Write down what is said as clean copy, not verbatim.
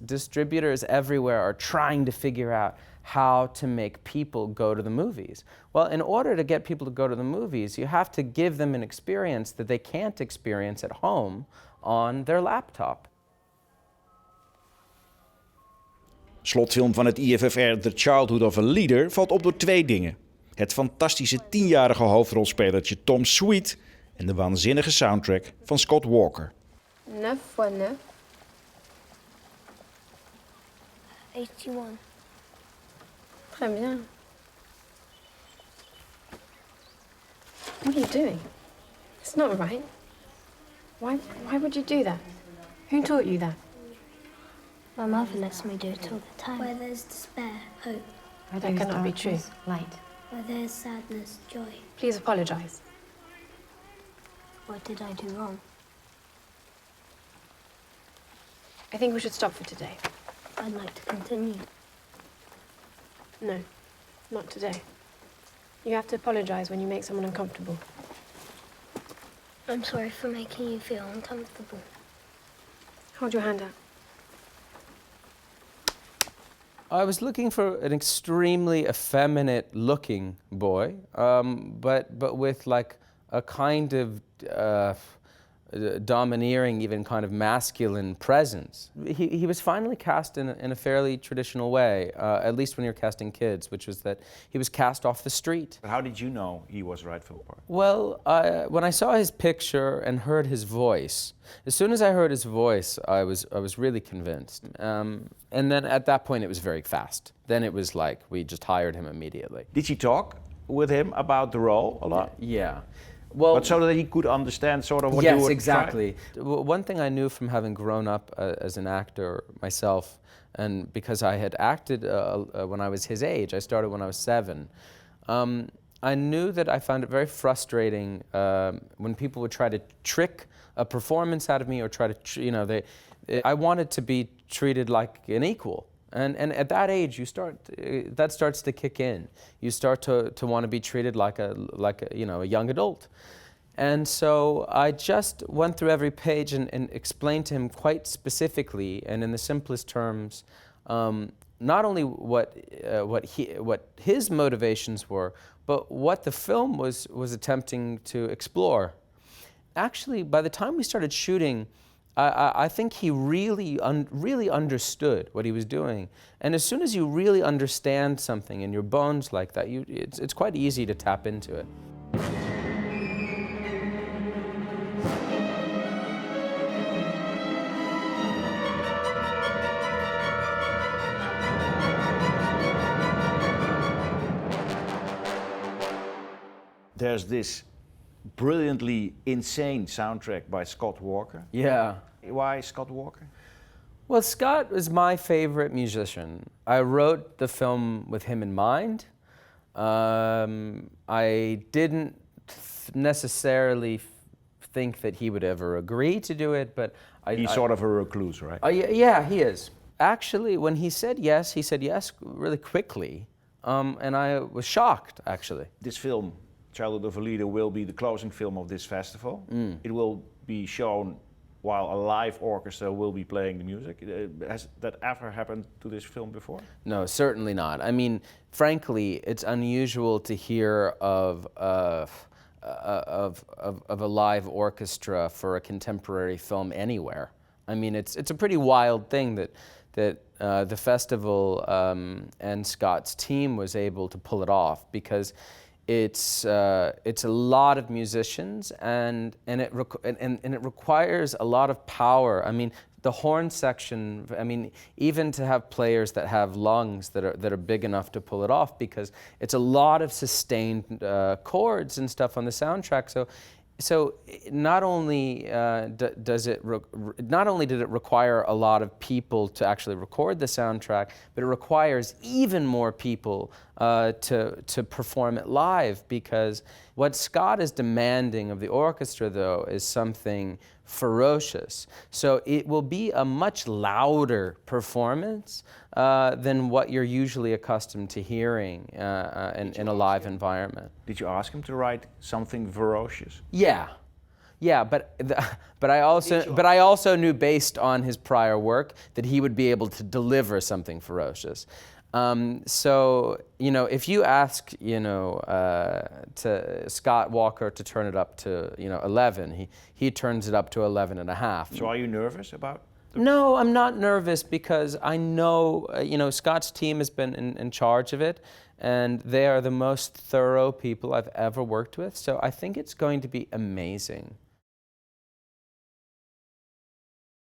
distributors everywhere are trying to figure out how to make people go to the movies. Well, in order to get people to go to the movies, you have to give them an experience that they can't experience at home on their laptop. Slotfilm van het IFFR The Childhood of a Leader valt op door twee dingen. Het fantastische 10-jarige hoofdrolspelertje Tom Sweet en de waanzinnige soundtrack van Scott Walker. 9 x 9. 81. Très bien. What are you doing? It's not right. Why would you do that? Who taught you that? My mother lets me do it all the time. Where there's despair, hope. That cannot be true. Light. Where there's sadness, joy. Please apologize. What did I do wrong? I think we should stop for today. I'd like to continue. No, not today. You have to apologize when you make someone uncomfortable. I'm sorry for making you feel uncomfortable. Hold your hand out. I was looking for an extremely effeminate-looking boy, but with like a kind of domineering, even kind of masculine presence. He was finally cast in a fairly traditional way, at least when you're casting kids, which was that he was cast off the street. How did you know he was right for the part? Well, when I saw his picture and heard his voice, as soon as I heard his voice, I was really convinced. And then at that point, it was very fast. Then it was like we just hired him immediately. Did you talk with him about the role a lot? Yeah. Well, but so that he could understand sort of what yes, you were exactly. One thing I knew from having grown up as an actor myself, and because I had acted when I was his age, I started when I was 7, I knew that I found it very frustrating when people would try to trick a performance out of me or try to, I wanted to be treated like an equal. And at that age, that starts to kick in. You start to want to be treated like a young adult. And so I just went through every page and explained to him quite specifically and in the simplest terms, not only what his motivations were, but what the film was attempting to explore. Actually, by the time we started shooting, I think he really understood what he was doing. And as soon as you really understand something in your bones like that, it's quite easy to tap into it. There's this brilliantly insane soundtrack by Scott Walker. Yeah. Why Scott Walker? Well, Scott was my favorite musician. I wrote the film with him in mind. I didn't necessarily think that he would ever agree to do it, but he's sort of a recluse, right? Yeah, he is. Actually, when he said yes really quickly, and I was shocked, actually. This film, Childhood of a Leader, will be the closing film of this festival. It will be shown while a live orchestra will be playing the music. Has that ever happened to this film before? No, certainly not. I mean, frankly, it's unusual to hear of a live orchestra for a contemporary film anywhere. I mean, it's a pretty wild thing that the festival and Scott's team was able to pull it off, because it's a lot of musicians and it requires a lot of power. I mean, the horn section, I mean, even to have players that have lungs that are big enough to pull it off, because it's a lot of sustained chords and stuff on the soundtrack. So not only did it require a lot of people to actually record the soundtrack, but it requires even more people to perform it live, because what Scott is demanding of the orchestra, though, is something ferocious. So it will be a much louder performance than what you're usually accustomed to hearing in a live environment. Did you ask him to write something ferocious? Yeah. Yeah, but I also knew based on his prior work that he would be able to deliver something ferocious. So you know, if you ask to Scott Walker to turn it up to 11, he turns it up to 11 and a half. So are you nervous about? No, I'm not nervous because I know Scott's team has been in charge of it, and they are the most thorough people I've ever worked with. So I think it's going to be amazing.